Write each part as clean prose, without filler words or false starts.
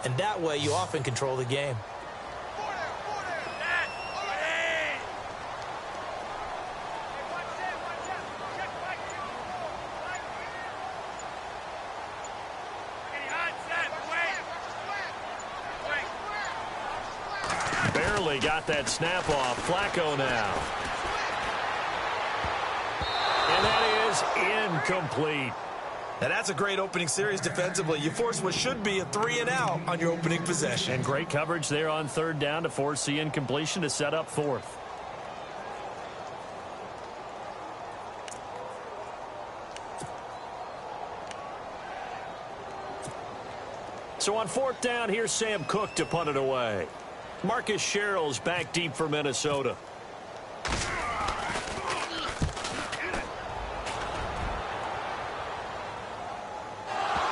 and that way you often control the game. Barely got that snap off. Flacco now. And that is incomplete. Now that's a great opening series defensively. You force what should be a 3-and-out on your opening possession. And great coverage there on third down to force the incompletion to set up fourth. So on fourth down, here's Sam Cook to punt it away. Marcus Sherrill's back deep for Minnesota.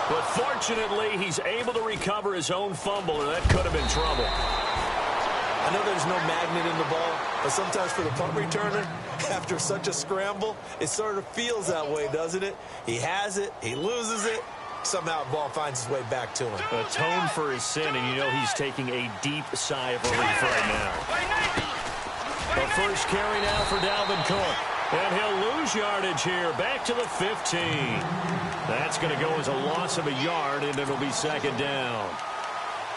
But fortunately, he's able to recover his own fumble, or that could have been trouble. I know there's no magnet in the ball, but sometimes for the punt returner, after such a scramble, it sort of feels that way, doesn't it? He has it, he loses it, somehow the ball finds its way back to him. Atone for his sin, and you know he's taking a deep sigh of relief right now. The first carry now for Dalvin Cook. And he'll lose yardage here, back to the 15. That's going to go as a loss of a yard, and it'll be second down.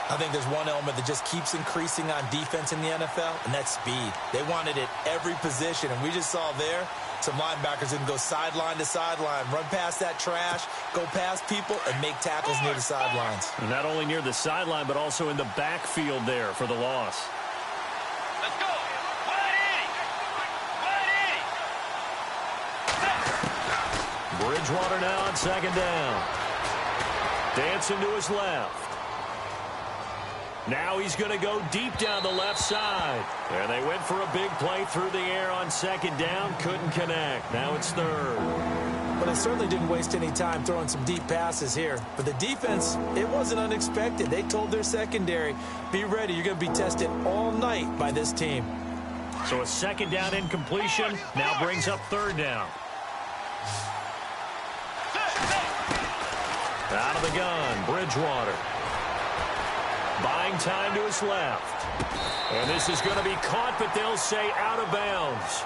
I think there's one element that just keeps increasing on defense in the NFL, and that's speed. They want it at every position, and we just saw there some linebackers that can go sideline to sideline, run past that trash, go past people, and make tackles near the sidelines. And not only near the sideline, but also in the backfield there for the loss. Bridgewater now on second down. Dancing to his left. Now he's going to go deep down the left side. And they went for a big play through the air on second down. Couldn't connect. Now it's third. But they certainly didn't waste any time throwing some deep passes here. But the defense, it wasn't unexpected. They told their secondary, be ready. You're going to be tested all night by this team. So a second down incompletion now brings up third down. Out of the gun, Bridgewater. Buying time to his left. And this is going to be caught, but they'll say out of bounds.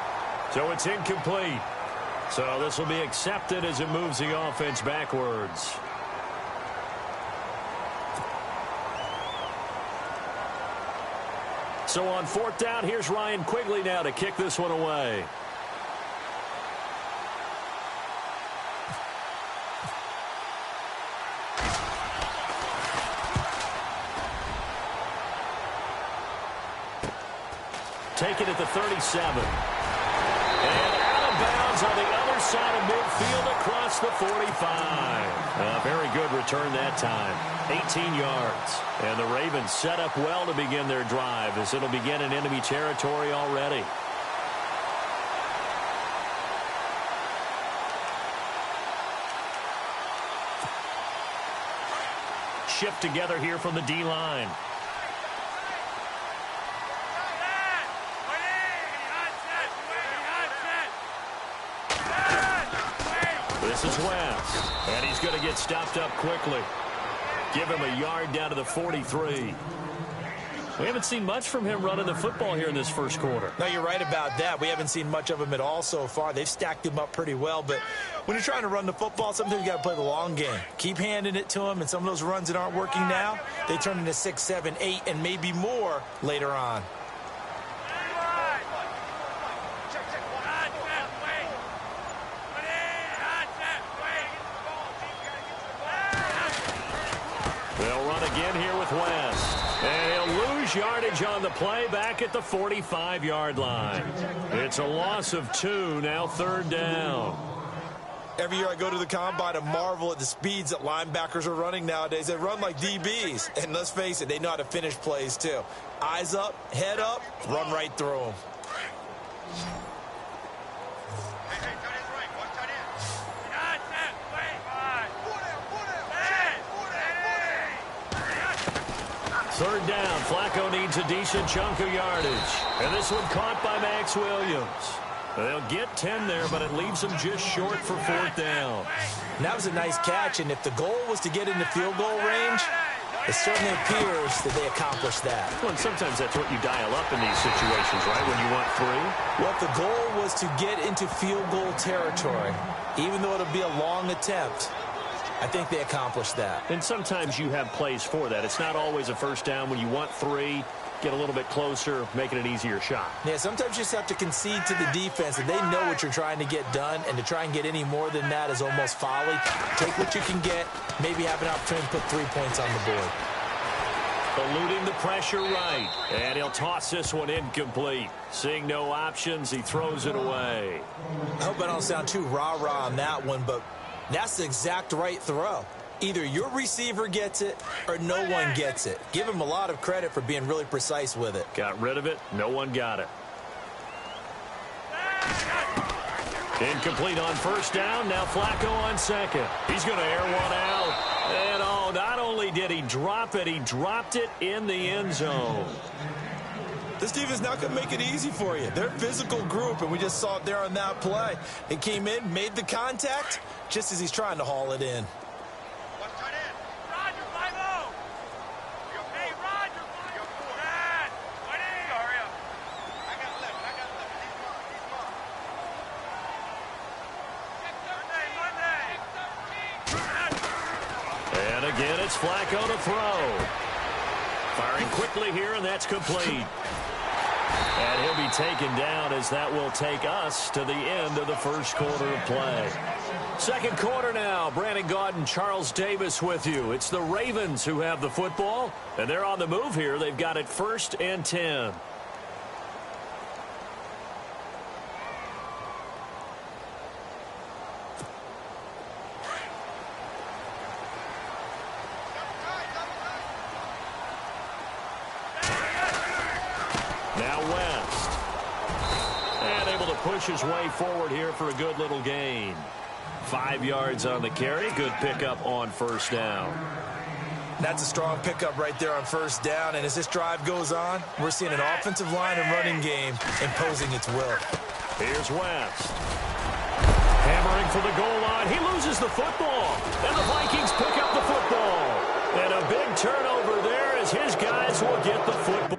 So it's incomplete. So this will be accepted as it moves the offense backwards. So on fourth down, here's Ryan Quigley now to kick this one away. Taken at the 37. And out of bounds on the other side of midfield across the 45. A very good return that time. 18 yards. And the Ravens set up well to begin their drive as it'll begin in enemy territory already. Shift together here from the D-line. This is West, and he's going to get stopped up quickly. Give him a yard down to the 43. We haven't seen much from him running the football here in this first quarter. No, you're right about that. We haven't seen much of him at all so far. They've stacked him up pretty well, but when you're trying to run the football, sometimes you got to play the long game. Keep handing it to him, and some of those runs that aren't working now, they turn into 6, 7, 8, and maybe more later on. They'll run again here with West. And he'll lose yardage on the play back at the 45-yard line. It's a loss of 2, now third down. Every year I go to the combine and marvel at the speeds that linebackers are running nowadays. They run like DBs. And let's face it, they know how to finish plays too. Eyes up, head up, run right through them. Third down, Flacco needs a decent chunk of yardage. And this one caught by Max Williams. They'll get 10 there, but it leaves them just short for fourth down. And that was a nice catch, and if the goal was to get into field goal range, It certainly appears that they accomplished that. Well, and sometimes that's what you dial up in these situations, right, when you want 3? Well, if the goal was to get into field goal territory, even though it'll be a long attempt, I think they accomplished that. And sometimes you have plays for that. It's not always a first down. When you want 3, get a little bit closer, make it an easier shot. Yeah, sometimes you just have to concede to the defense, and they know what you're trying to get done, and to try and get any more than that is almost folly. Take what you can get, maybe have an opportunity to put 3 points on the board. Eluding the pressure right, and he'll toss this one incomplete. Seeing no options, he throws it away. I hope I don't sound too rah-rah on that one, but that's the exact right throw. Either your receiver gets it or no one gets it. Give him a lot of credit for being really precise with it. Got rid of it. No one got it. Incomplete on first down. Now Flacco on second. He's going to air one out. And, oh, not only did he drop it, he dropped it in the end zone. This team is not going to make it easy for you. They're a physical group, and we just saw it there on that play. It came in, made the contact, just as he's trying to haul it in. Again, it's Flacco to throw. Firing quickly here, and that's complete. And he'll be taken down as that will take us to the end of the first quarter of play. Second quarter now. Brandon Gaudin and Charles Davis with you. It's the Ravens who have the football, and they're on the move here. They've got it 1st and 10. His way forward here for a good little gain. 5 yards on the carry. Good pickup on first down. That's a strong pickup right there on first down. And as this drive goes on, we're seeing an offensive line and running game imposing its will. Here's West. Hammering for the goal line. He loses the football. And the Vikings pick up the football. And a big turnover there as his guys will get the football.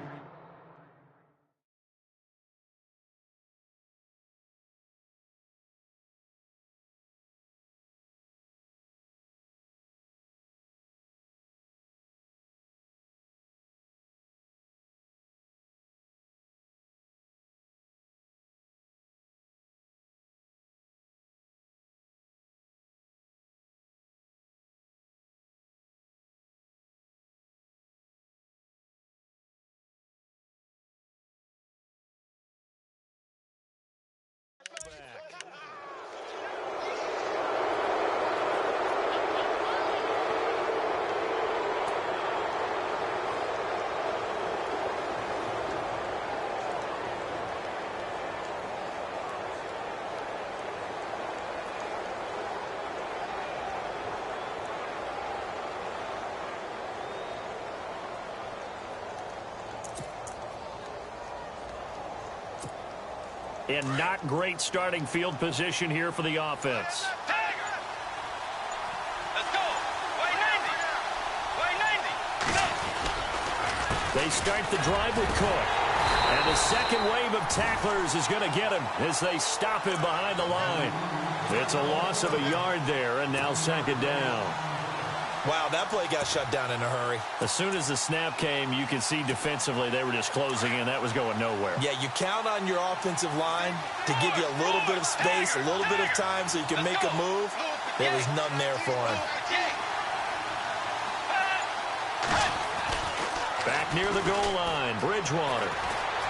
And not great starting field position here for the offense. Let's go. Way 90. They start the drive with Cook. And the second wave of tacklers is going to get him as they stop him behind the line. It's a loss of a yard there, and now second down. Wow, that play got shut down in a hurry. As soon as the snap came, you could see defensively they were just closing in. That was going nowhere. Yeah, you count on your offensive line to give you a little bit of space, a little bit of time so you can make a move. There was none there for him. Back near the goal line, Bridgewater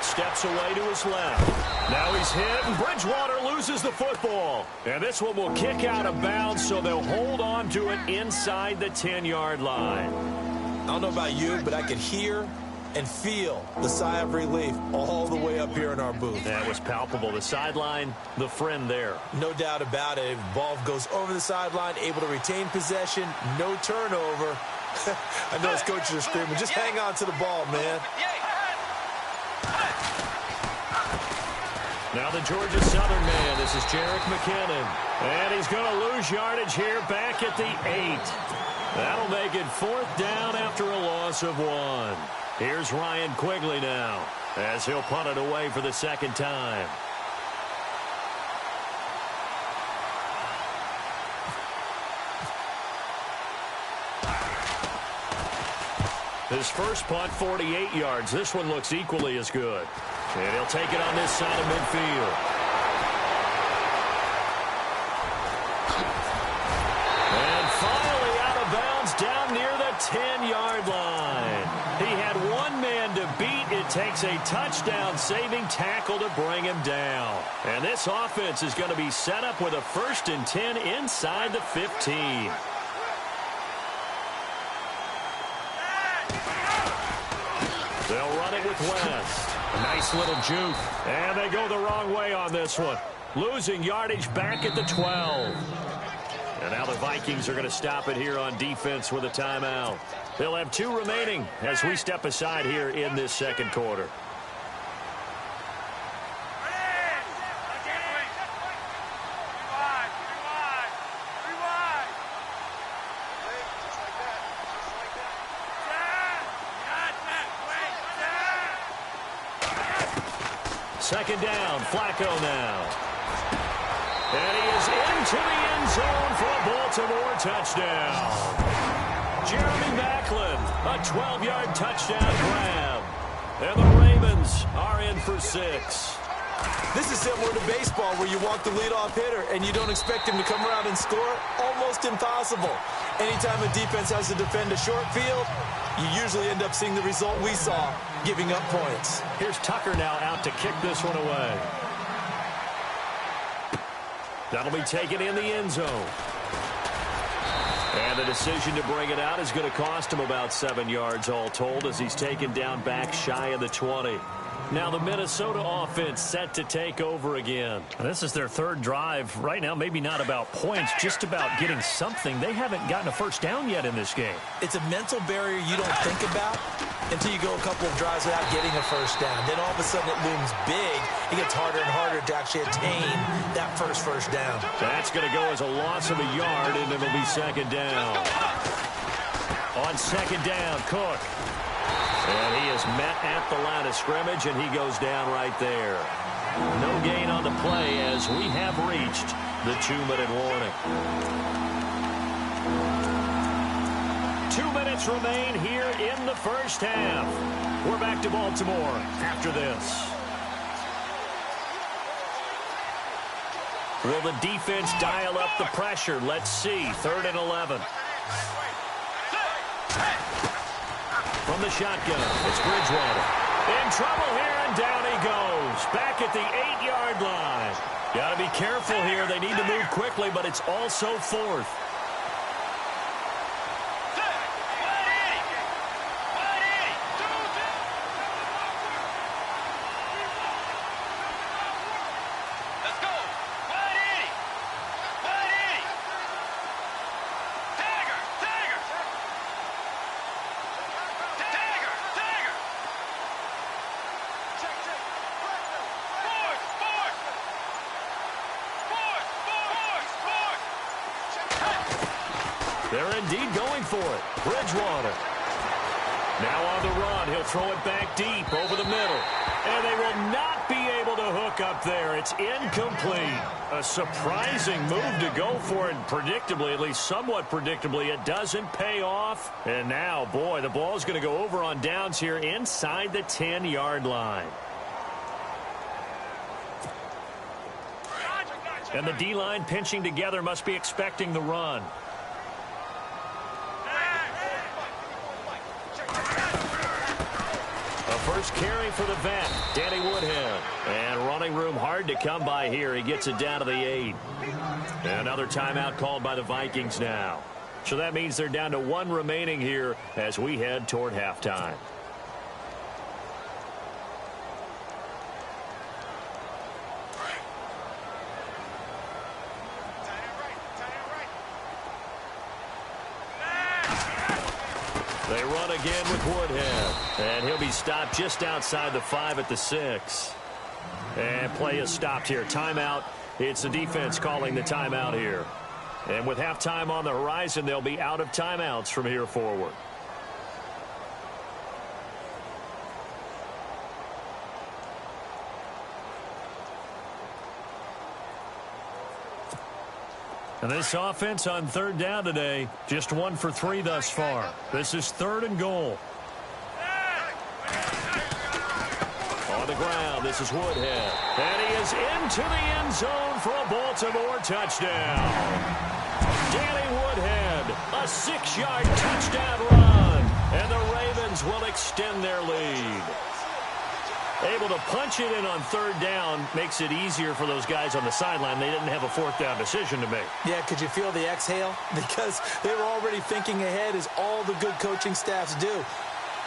steps away to his left. Now he's hit, and Bridgewater loses the football. And this one will kick out of bounds, so they'll hold on to it inside the 10-yard line. I don't know about you, but I could hear and feel the sigh of relief all the way up here in our booth. That was palpable. The sideline, the friend there. No doubt about it. Ball goes over the sideline, able to retain possession, no turnover. I know his coaches are screaming, just hang on to the ball, man. Now the Georgia Southern man, this is Jerick McKinnon. And he's going to lose yardage here back at the 8. That'll make it 4th down after a loss of 1. Here's Ryan Quigley now, as he'll punt it away for the 2nd time. His first punt, 48 yards. This one looks equally as good. And he'll take it on this side of midfield. And finally out of bounds down near the 10-yard line. He had one man to beat. It takes a touchdown-saving tackle to bring him down. And this offense is going to be set up with a 1st and 10 inside the 15. They'll run it with West. A nice little juke. And they go the wrong way on this one. Losing yardage back at the 12. And now the Vikings are going to stop it here on defense with a timeout. They'll have 2 remaining as we step aside here in this 2nd quarter. Second down, Flacco now. And he is into the end zone for a Baltimore touchdown. Jeremy Maclin, a 12-yard touchdown grab. And the Ravens are in for 6. This is similar to baseball where you walk the leadoff hitter and you don't expect him to come around and score. Almost impossible. Anytime a defense has to defend a short field, you usually end up seeing the result we saw, giving up points. Here's Tucker now out to kick this one away. That'll be taken in the end zone. And the decision to bring it out is going to cost him about 7 yards all told as he's taken down back shy of the 20. Now the Minnesota offense set to take over again. This is their 3rd drive. Right now, maybe not about points, just about getting something. They haven't gotten a 1st down yet in this game. It's a mental barrier you don't think about until you go a couple of drives without getting a 1st down. Then all of a sudden it looms big. It gets harder and harder to actually attain that first down. That's going to go as a loss of a yard, and it'll be 2nd down. On 2nd down, Cook. And he is met at the line of scrimmage, and he goes down right there. No gain on the play as we have reached the 2-minute warning. 2 minutes remain here in the first half. We're back to Baltimore after this. Will the defense dial up the pressure? Let's see. 3rd and 11. From the shotgun, it's Bridgewater. In trouble here, and down he goes. Back at the 8-yard line. Got to be careful here. They need to move quickly, but it's also 4th. They're indeed going for it. Bridgewater. Now on the run. He'll throw it back deep over the middle. And they will not be able to hook up there. It's incomplete. A surprising move to go for it. Predictably, at least somewhat predictably, it doesn't pay off. And now, boy, the ball's going to go over on downs here inside the 10-yard line. And the D-line pinching together must be expecting the run. First carry for the vet, Danny Woodhead. And running room hard to come by here. He gets it down to the 8. And another timeout called by the Vikings now. So that means they're down to 1 remaining here as we head toward halftime. They run again with Woodhead. And he'll be stopped just outside the 5 at the 6. And play is stopped here. Timeout. It's the defense calling the timeout here. And with halftime on the horizon, they'll be out of timeouts from here forward. And this offense on third down today, just 1 for 3 thus far. This is 3rd and goal. On the ground, this is Woodhead. And he is into the end zone for a Baltimore touchdown. Danny Woodhead, a 6-yard touchdown run. And the Ravens will extend their lead. Able to punch it in on third down makes it easier for those guys on the sideline. They didn't have a 4th down decision to make. Yeah, could you feel the exhale? Because they were already thinking ahead, as all the good coaching staffs do.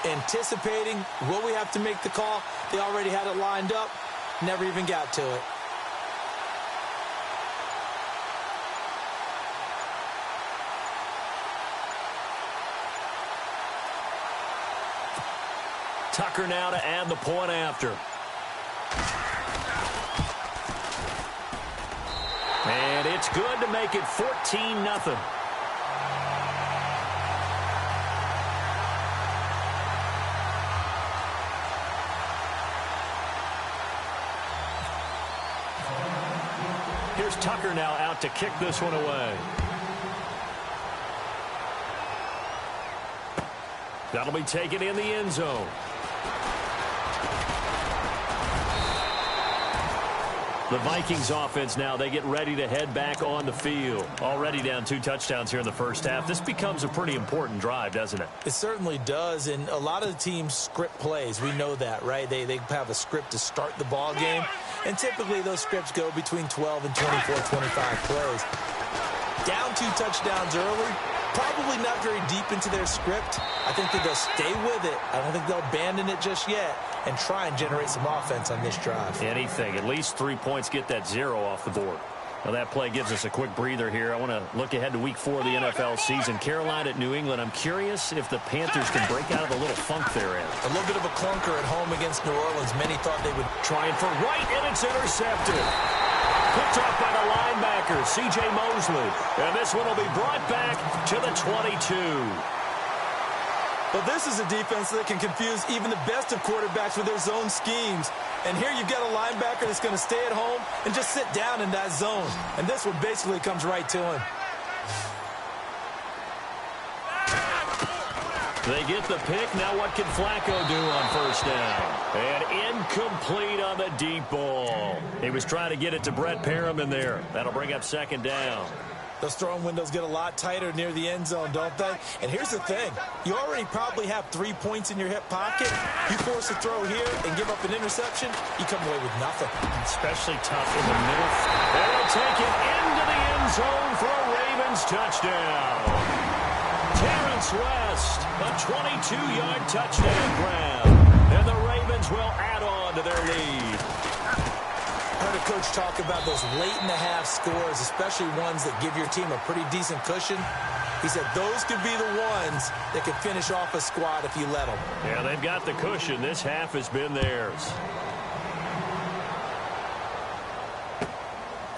Anticipating, will we have to make the call? They already had it lined up, never even got to it. Tucker now to add the point after. And it's good to make it 14-0. Here's Tucker now out to kick this one away. That'll be taken in the end zone. The Vikings offense now, they get ready to head back on the field. Already down 2 touchdowns here in the first half. This becomes a pretty important drive, doesn't it? It certainly does, and a lot of the teams script plays. We know that, right? They have a script to start the ball game, and typically those scripts go between 12 and 24, 25 plays. Down 2 touchdowns early, probably not very deep into their script. I think that they'll stay with it. I don't think they'll abandon it just yet and try and generate some offense on this drive. Anything. At least 3 points, get that 0 off the board. Well, that play gives us a quick breather here. I want to look ahead to week 4 of the NFL season. Carolina at New England. I'm curious if the Panthers can break out of the little funk they're in. A little bit of a clunker at home against New Orleans. Many thought they would. Trying for right, and it's intercepted. Picked off by the linebacker, C.J. Mosley. And this one will be brought back to the 22. But this is a defense that can confuse even the best of quarterbacks with their zone schemes. And here you've got a linebacker that's going to stay at home and just sit down in that zone. And this one basically comes right to him. They get the pick. Now what can Flacco do on first down? And incomplete on the deep ball. He was trying to get it to Brett Perriman there. That'll bring up 2nd down. Those throwing windows get a lot tighter near the end zone, don't they? And here's the thing. You already probably have 3 points in your hip pocket. You force a throw here and give up an interception, you come away with nothing. Especially tough in the middle. They'll take it into the end zone for a Ravens touchdown. Terrence West, a 22-yard touchdown grab. And the Ravens will add on to their lead. I heard a coach talk about those late-in-the-half scores, especially ones that give your team a pretty decent cushion. He said those could be the ones that could finish off a squad if you let them. Yeah, they've got the cushion. This half has been theirs.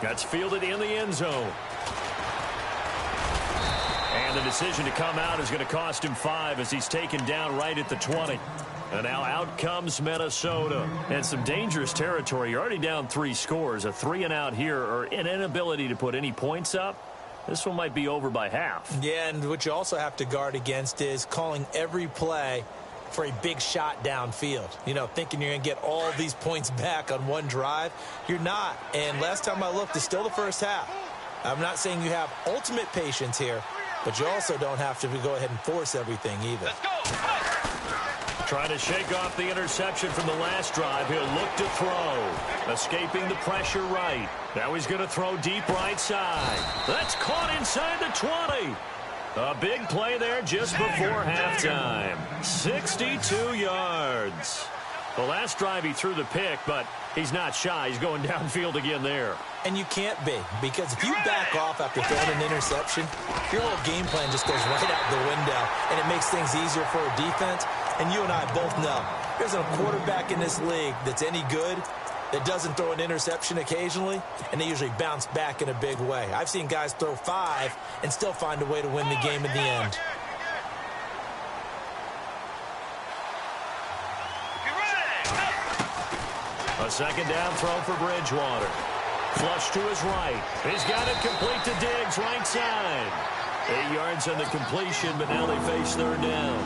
That's fielded in the end zone. And the decision to come out is going to cost him 5 as he's taken down right at the 20. And now out comes Minnesota. And some dangerous territory. You're already down 3 scores. A 3-and-out here, or an inability to put any points up. This one might be over by half. Yeah, and what you also have to guard against is calling every play for a big shot downfield. You know, thinking you're going to get all these points back on one drive. You're not. And last time I looked, it's still the first half. I'm not saying you have ultimate patience here, but you also don't have to go ahead and force everything either. Let's go. Trying to shake off the interception from the last drive. He'll look to throw. Escaping the pressure right. Now he's going to throw deep right side. That's caught inside the 20. A big play there just before halftime. 62 yards. The last drive he threw the pick, but he's not shy. He's going downfield again there. And you can't be, because if you back off after throwing an interception, your whole game plan just goes right out the window, and it makes things easier for a defense. And you and I both know there's a quarterback in this league that's any good. that doesn't throw an interception occasionally, and they usually bounce back in a big way. I've seen guys throw 5 and still find a way to win the game in the end. A second down throw for Bridgewater. Flush to his right. He's got it complete to Diggs, right side. 8 yards on the completion, but now they face third down.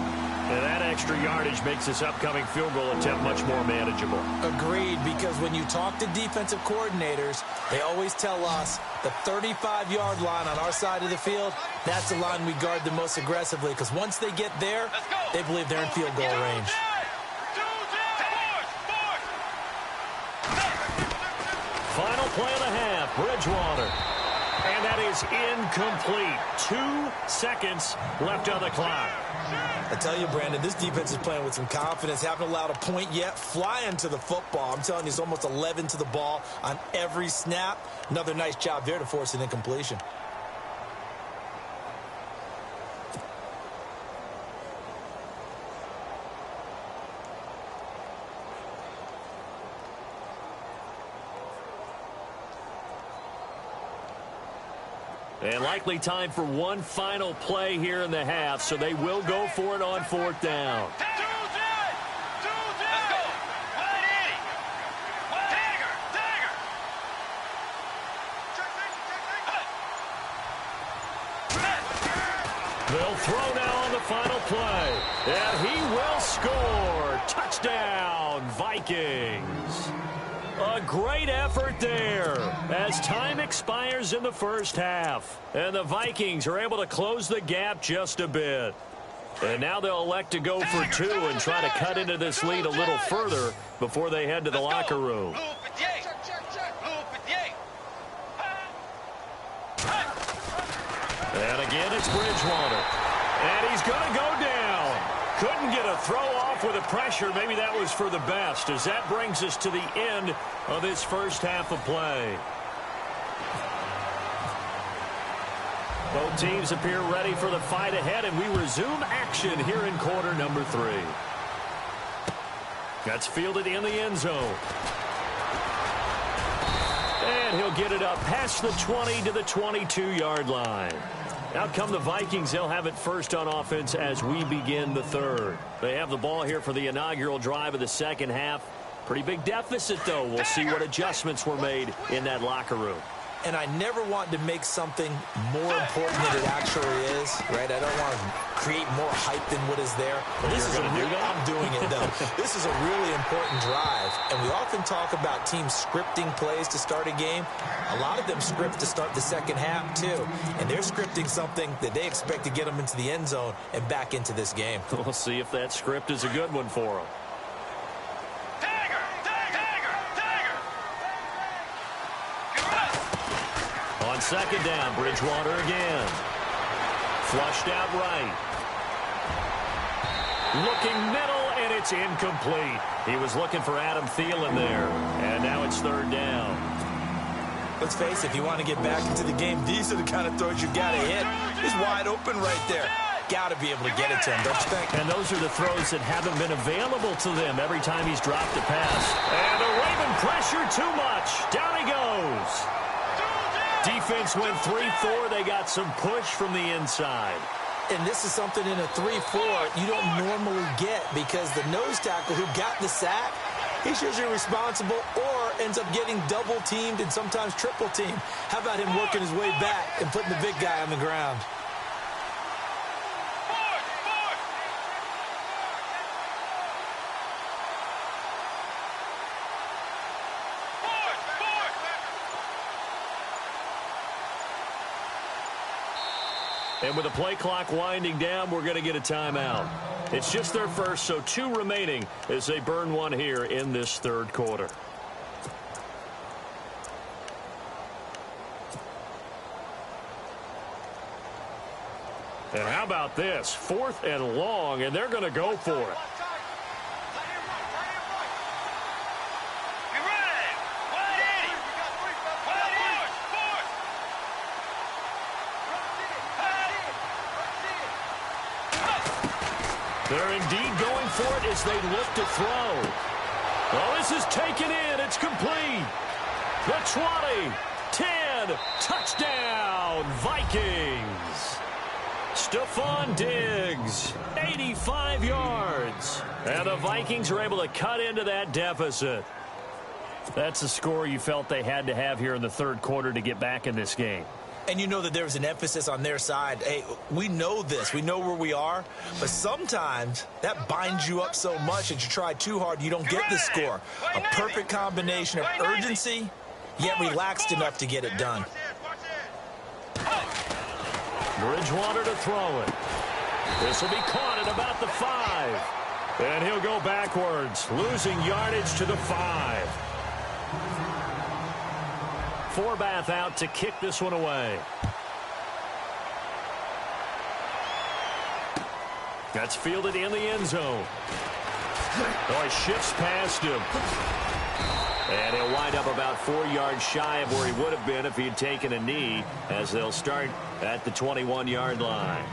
And that extra yardage makes this upcoming field goal attempt much more manageable. Agreed, because when you talk to defensive coordinators, they always tell us the 35-yard line on our side of the field, that's the line we guard the most aggressively, because once they get there, they believe they're in field goal range. Final play of the half, Bridgewater. And that is incomplete. 2 seconds left on the clock. I tell you, Brandon, this defense is playing with some confidence. Haven't allowed a point yet. Flying to the football. I'm telling you, it's almost 11 to the ball on every snap. Another nice job there to force an incompletion. And likely time for one final play here in the half, so they will go for it on fourth down. They'll throw now on the final play, and he will score. Touchdown, Vikings. A great effort there as time expires in the first half. And the Vikings are able to close the gap just a bit. And now they'll elect to go for 2 and try to cut into this lead a little further before they head to the locker room. And again, it's Bridgewater. And he's going to go down. Couldn't get a throw off with the pressure. Maybe that was for the best, as that brings us to the end of this first half of play. Both teams appear ready for the fight ahead, and we resume action here in quarter number 3. That's fielded in the end zone. And he'll get it up past the 20 to the 22-yard line. Out come the Vikings. They'll have it first on offense as we begin the third. They have the ball here for the inaugural drive of the second half. Pretty big deficit, though. We'll see what adjustments were made in that locker room. And I never want to make something more important than it actually is, right? I don't want to create more hype than what is there. But this is a real, I'm doing it, though. This is a really important drive. And we often talk about teams scripting plays to start a game. A lot of them script to start the second half, too. And they're scripting something that they expect to get them into the end zone and back into this game. We'll see if that script is a good one for them. On second down, Bridgewater again. Flushed out right. Looking middle, and it's incomplete. He was looking for Adam Thielen there. And now it's third down. Let's face it, if you want to get back into the game, these are the kind of throws you got to hit. He's wide open right there. Got to be able to get it to him, don't you think? And those are the throws that haven't been available to them every time he's dropped a pass. And the Raven pressure too much. Down he goes. Defense went 3-4. They got some push from the inside. And this is something in a 3-4 you don't normally get, because the nose tackle who got the sack, he's usually responsible or ends up getting double-teamed and sometimes triple-teamed. How about him working his way back and putting the big guy on the ground? And with the play clock winding down, we're going to get a timeout. It's just their first, so 2 remaining as they burn one here in this third quarter. And how about this? 4th and long, and they're going to go for it. They're indeed going for it as they look to throw. Oh, this is taken in. It's complete. The 20, 10, touchdown, Vikings. Stephon Diggs, 85 yards. And the Vikings are able to cut into that deficit. That's a score you felt they had to have here in the third quarter to get back in this game. And you know that there was an emphasis on their side. Hey, we know this. We know where we are. But sometimes that binds you up so much that you try too hard, you don't get the score. A perfect combination of urgency, yet relaxed enough to get it done. Bridgewater to throw it. This will be caught at about the 5. And he'll go backwards, losing yardage to the 5. Forbath out to kick this one away. That's fielded in the end zone. Oh, he shifts past him. And he'll wind up about 4 yards shy of where he would have been if he had taken a knee, as they'll start at the 21-yard line.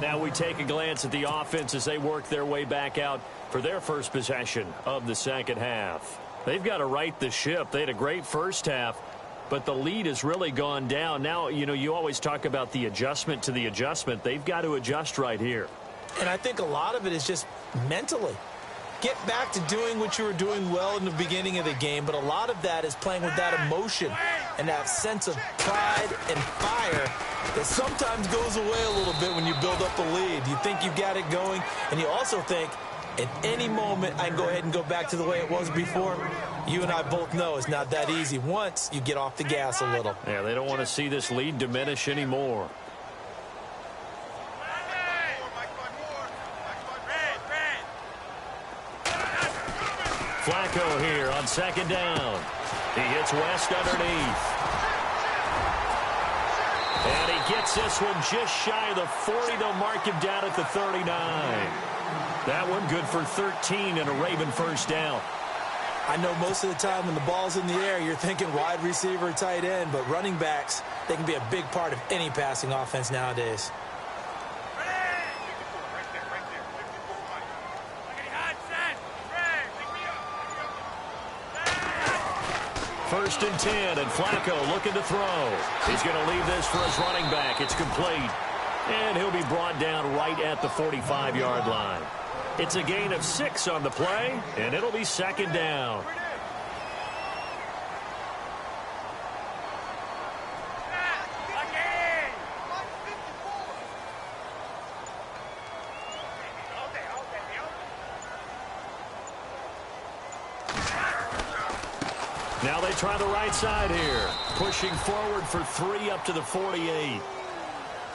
Now we take a glance at the offense as they work their way back out for their first possession of the second half. They've got to right the ship. They had a great first half, but the lead has really gone down. Now, you know, you always talk about the adjustment to the adjustment. They've got to adjust right here. And I think a lot of it is just mentally. Get back to doing what you were doing well in the beginning of the game, but a lot of that is playing with that emotion and that sense of pride and fire that sometimes goes away a little bit when you build up the lead. You think you've got it going, and you also think, at any moment, I can go ahead and go back to the way it was before. You and I both know it's not that easy once you get off the gas a little. Yeah, they don't want to see this lead diminish anymore. Flacco here on second down. He hits West underneath. And he gets this one just shy of the 40. They'll mark him down at the 39. That one good for 13 and a Raven first down. I know most of the time when the ball's in the air, you're thinking wide receiver, tight end, but running backs, they can be a big part of any passing offense nowadays. First and 10, and Flacco looking to throw. He's going to leave this for his running back. It's complete. And he'll be brought down right at the 45-yard line. It's a gain of 6 on the play, and it'll be second down. Now they try the right side here. Pushing forward for 3 up to the 48.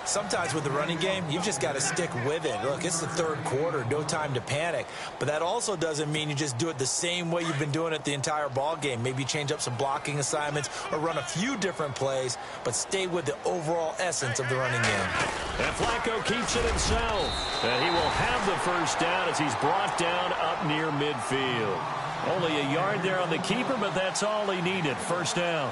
Sometimes with the running game, you've just got to stick with it. Look, it's the third quarter, no time to panic. But that also doesn't mean you just do it the same way you've been doing it the entire ball game. Maybe change up some blocking assignments or run a few different plays, but stay with the overall essence of the running game. And Flacco keeps it himself. And he will have the first down as he's brought down up near midfield. Only a yard there on the keeper, but that's all he needed. First down.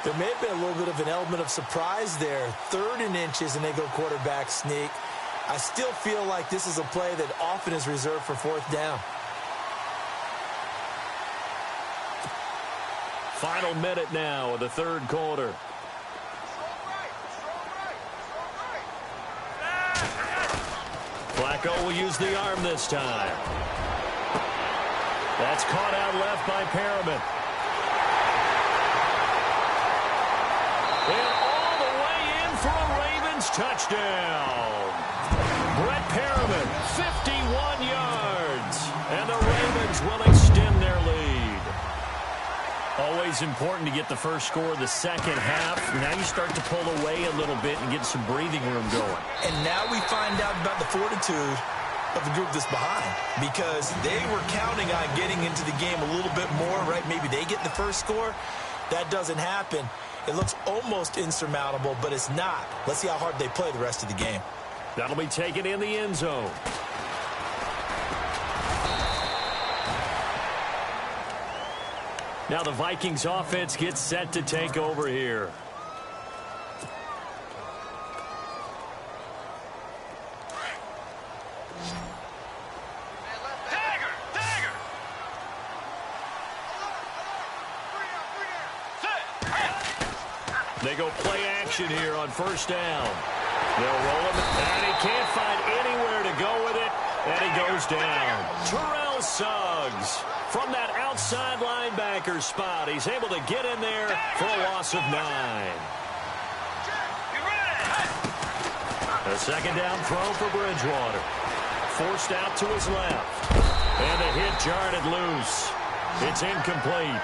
There may have been a little bit of an element of surprise there. 3rd and inches, and they go quarterback sneak. I still feel like this is a play that often is reserved for 4th down. Final minute now of the third quarter. Flacco will use the arm this time. That's caught out left by Perriman. And all the way in for a Ravens touchdown. Brett Perriman, 51 yards. And the Ravens will extend their lead. Always important to get the first score of the second half. Now you start to pull away a little bit and get some breathing room going. And now we find out about the fortitude of the group that's behind, because they were counting on getting into the game a little bit more, right? Maybe they get the first score. That doesn't happen. It looks almost insurmountable, but it's not. Let's see how hard they play the rest of the game. That'll be taken in the end zone. Now the Vikings offense gets set to take over here. They go play action here on first down. They'll roll him, and he can't find anywhere to go with it, and he goes down. Terrell Suggs from that outside linebacker spot. He's able to get in there for a loss of 9. A second down throw for Bridgewater. Forced out to his left. And the hit jarred loose. It's incomplete.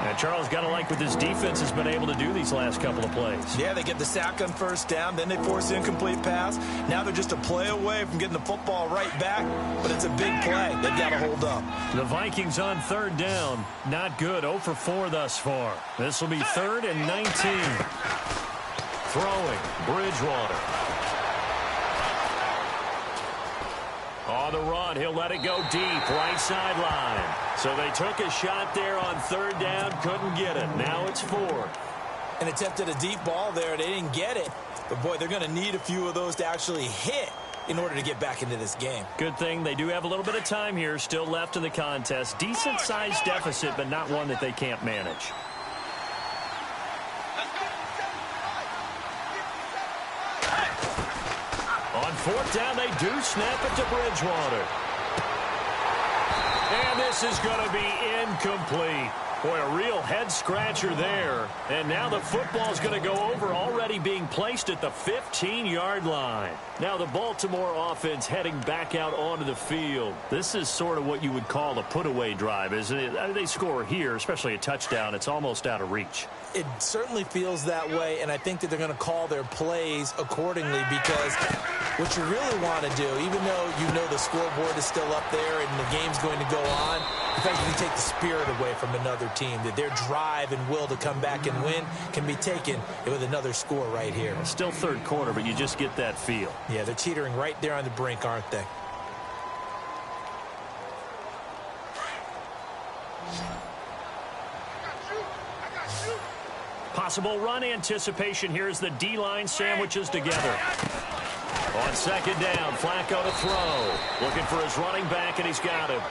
And Charles, got to like what this defense has been able to do these last couple of plays. Yeah, they get the sack on first down, then they force the incomplete pass. Now they're just a play away from getting the football right back, but it's a big play. They've got to hold up. The Vikings on third down. Not good. 0 for 4 thus far. This will be 3rd and 19. Throwing, Bridgewater. On the run, he'll let it go deep, right sideline. So they took a shot there on third down, couldn't get it. Now it's 4th. And attempted a deep ball there. They didn't get it. But, boy, they're going to need a few of those to actually hit in order to get back into this game. Good thing they do have a little bit of time here still left in the contest. Decent-sized deficit, but not one that they can't manage. On 4th down, they do snap it to Bridgewater. And this is going to be incomplete. Boy, a real head-scratcher there. And now the football's going to go over, already being placed at the 15-yard line. Now the Baltimore offense heading back out onto the field. This is sort of what you would call a put-away drive, isn't it? They score here, especially a touchdown. It's almost out of reach. It certainly feels that way, and I think that they're going to call their plays accordingly, because what you really want to do, even though you know the scoreboard is still up there and the game's going to go on, the fact you can take the spirit away from another team, that their drive and will to come back and win can be taken with another score right here. Still third quarter, but you just get that feel. Yeah, they're teetering right there on the brink, aren't they? Possible run anticipation here as the D-line sandwiches together. On second down, Flacco to throw. Looking for his running back, and he's got him.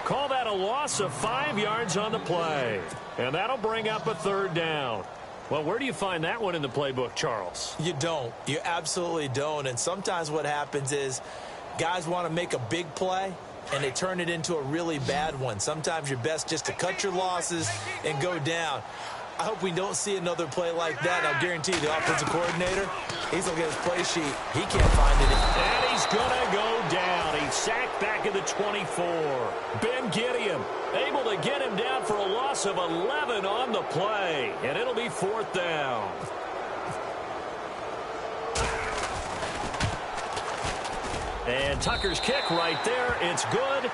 Call that a loss of 5 yards on the play. And that'll bring up a third down. Well, where do you find that one in the playbook, Charles? You don't. You absolutely don't. And sometimes what happens is guys want to make a big play, and they turn it into a really bad one. Sometimes you're best just to cut your losses and go down. I hope we don't see another play like that. I'll guarantee you the offensive coordinator, he's looking at his play sheet. He can't find it. And he's going to go down. He's sacked back at the 24. Ben Gideon able to get him down for a loss of 11 on the play. And it'll be 4th down. And Tucker's kick right there. It's good.